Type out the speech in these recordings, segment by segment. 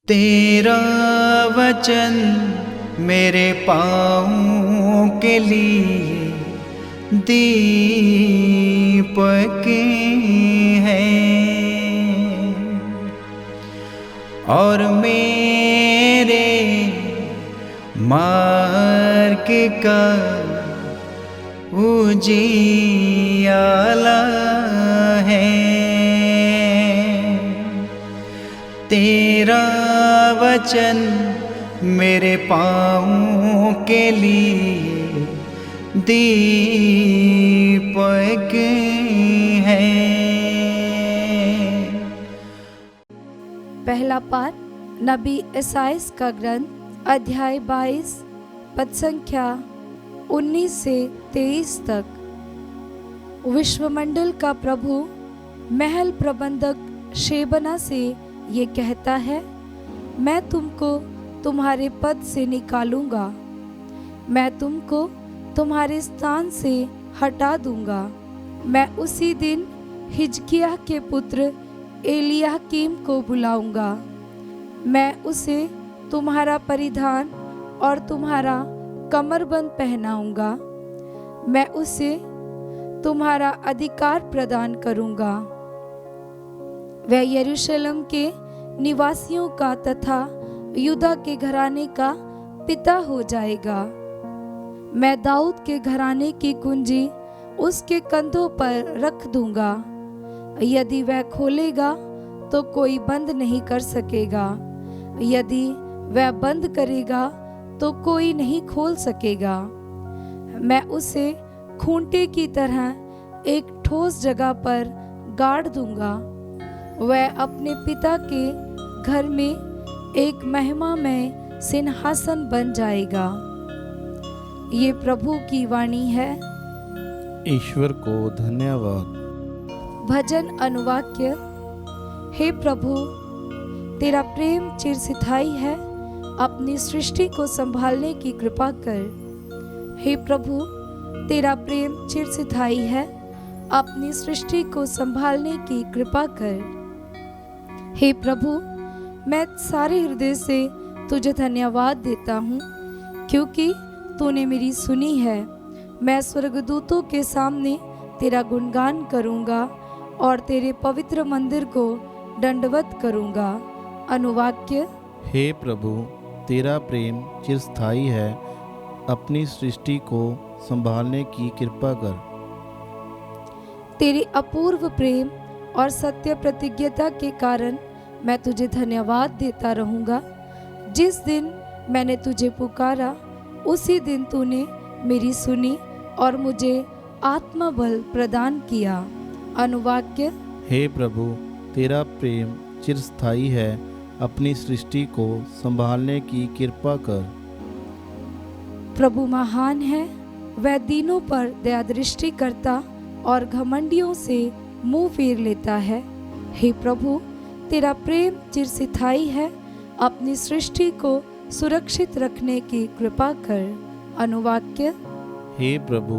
तेरा वचन मेरे पाँवों के लिए दीपक है और मेरे मार्ग का उजियाला है। तेरा वचन मेरे पाँवों के लिए दीपक है। पहला पाठ नबी ईसाइयाह का ग्रंथ अध्याय 22 पद संख्या 19 से 23 तक। विश्वमंडल का प्रभु महल प्रबंधक शेबना से ये कहता है, मैं तुमको तुम्हारे पद से निकालूंगा, मैं तुमको तुम्हारे स्थान से हटा दूंगा। मैं उसी दिन हिजकिय्याह के पुत्र एलियाकीम को बुलाऊंगा। मैं उसे तुम्हारा परिधान और तुम्हारा कमरबंद पहनाऊंगा। मैं उसे तुम्हारा अधिकार प्रदान करूंगा। वह यरूशलेम के निवासियों का तथा यूदा के घराने का पिता हो जाएगा। मैं दाऊद के घराने की कुंजी उसके कंधों पर रख दूंगा। यदि वह खोलेगा तो कोई बंद नहीं कर सकेगा, यदि वह बंद करेगा तो कोई नहीं खोल सकेगा। मैं उसे खूंटे की तरह एक ठोस जगह पर गाड़ दूंगा। वह अपने पिता के घर में एक महिमामय सिंहासन बन जाएगा। ये प्रभु की वाणी है। ईश्वर को धन्यवाद। भजन अनुवाक्य। हे प्रभु, तेरा प्रेम चिरस्थायी है, अपनी सृष्टि को संभालने की कृपा कर। हे प्रभु, तेरा प्रेम चिरस्थायी है, अपनी सृष्टि को संभालने की कृपा कर। हे प्रभु, मैं सारे हृदय से तुझे धन्यवाद देता हूँ, क्योंकि तूने मेरी सुनी है। मैं स्वर्गदूतों के सामने तेरा गुणगान करूँगा और तेरे पवित्र मंदिर को दंडवत करूँगा। अनुवाक्य। हे प्रभु, तेरा प्रेम चिरस्थायी है, अपनी सृष्टि को संभालने की कृपा कर। तेरे अपूर्व प्रेम और सत्य प्रतिज्ञता के कारण मैं तुझे धन्यवाद देता रहूँगा। जिस दिन मैंने तुझे पुकारा, उसी दिन तूने मेरी सुनी और मुझे आत्मबल प्रदान किया। अनुवाक्य। हे प्रभु, तेरा प्रेम चिरस्थायी है, अपनी सृष्टि को संभालने की कृपा कर। प्रभु महान है, वह दीनों पर दया दृष्टि करता और घमंडियों से मुंह फेर लेता है। हे प्रभु, तेरा प्रेम चिरस्थायी है, अपनी सृष्टि को सुरक्षित रखने की कृपा कर। अनुवाक्य। हे प्रभु,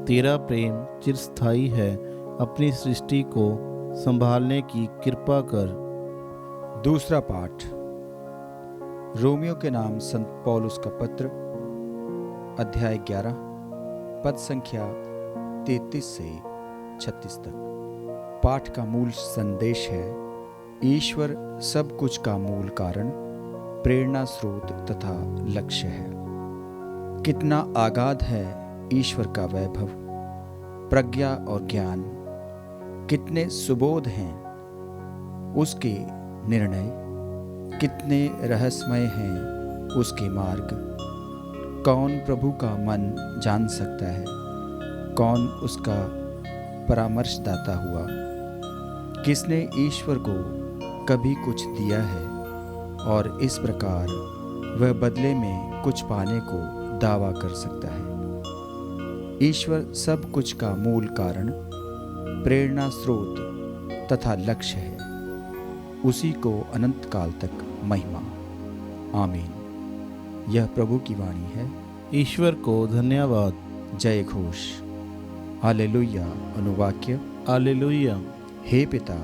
तेरा प्रेम चिरस्थायी है, अपनी सृष्टि को संभालने की कृपा कर। दूसरा पाठ रोमियो के नाम संत पौलुस का पत्र अध्याय 11 पद संख्या 33 से 36 तक। पाठ का मूल संदेश है, ईश्वर सब कुछ का मूल कारण, प्रेरणा स्रोत तथा लक्ष्य है। कितना आगाध है ईश्वर का वैभव, प्रज्ञा और ज्ञान, कितने सुबोध हैं उसके निर्णय, कितने रहस्यमय हैं उसके मार्ग। कौन प्रभु का मन जान सकता है, कौन उसका परामर्शदाता हुआ। किसने ईश्वर को कभी कुछ दिया है और इस प्रकार वह बदले में कुछ पाने को दावा कर सकता है। ईश्वर सब कुछ का मूल कारण, प्रेरणा स्रोत तथा लक्ष्य है। उसी को अनंत काल तक महिमा। आमीन। यह प्रभु की वाणी है। ईश्वर को धन्यवाद। जय घोष। हालेलुया। अनुवाक्य। हालेलुया। हे पिता,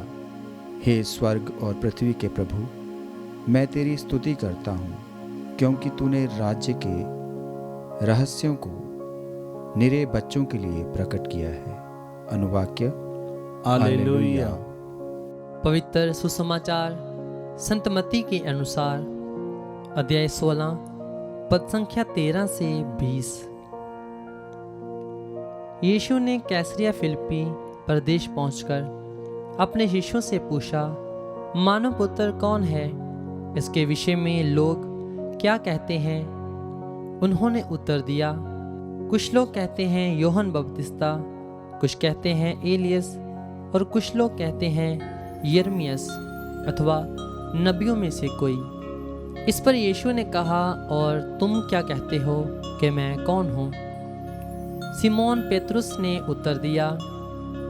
हे स्वर्ग और पृथ्वी के प्रभु, मैं तेरी स्तुति करता हूँ, क्योंकि तूने राज्य के रहस्यों को निरे बच्चों के लिए प्रकट किया है। अनुवाक्य हालेलुया। पवित्र सुसमाचार संत मत्ती के अनुसार अध्याय 16 पद संख्या 13 से 20। यीशु ने कैसरिया फिलिप्पी प्रदेश पहुंचकर अपने शिष्यों से पूछा, मानव पुत्र कौन है? इसके विषय में लोग क्या कहते हैं? उन्होंने उत्तर दिया, कुछ लोग कहते हैं यूहन्ना बपतिस्ता, कुछ कहते हैं एलियस और कुछ लोग कहते हैं यिर्मयाह अथवा नबियों में से कोई। इस पर यीशु ने कहा, और तुम क्या कहते हो कि मैं कौन हूँ? सिमोन पेतरुस ने उत्तर दिया,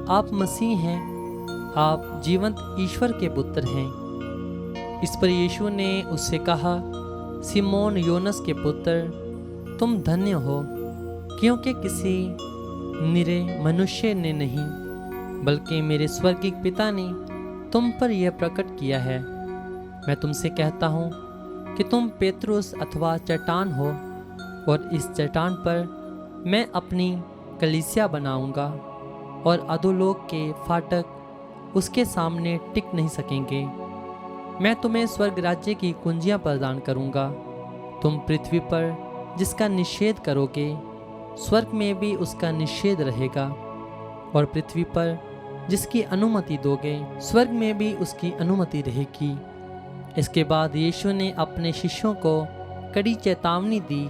आप मसीह हैं, आप जीवंत ईश्वर के पुत्र हैं। इस पर यीशु ने उससे कहा, सिमोन योनस के पुत्र, तुम धन्य हो, क्योंकि किसी निरे मनुष्य ने नहीं बल्कि मेरे स्वर्गीय पिता ने तुम पर यह प्रकट किया है। मैं तुमसे कहता हूँ कि तुम पेतरुस अथवा चट्टान हो, और इस चट्टान पर मैं अपनी कलीसिया बनाऊंगा, और अधोलोक के फाटक उसके सामने टिक नहीं सकेंगे। मैं तुम्हें स्वर्ग राज्य की कुंजियां प्रदान करूंगा। तुम पृथ्वी पर जिसका निषेध करोगे, स्वर्ग में भी उसका निषेध रहेगा, और पृथ्वी पर जिसकी अनुमति दोगे, स्वर्ग में भी उसकी अनुमति रहेगी। इसके बाद यीशु ने अपने शिष्यों को कड़ी चेतावनी दी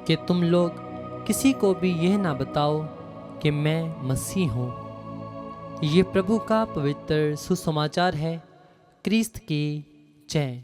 कि तुम लोग किसी को भी यह ना बताओ कि मैं मसीह हूँ। ये प्रभु का पवित्र सुसमाचार है। क्रिस्त की जय।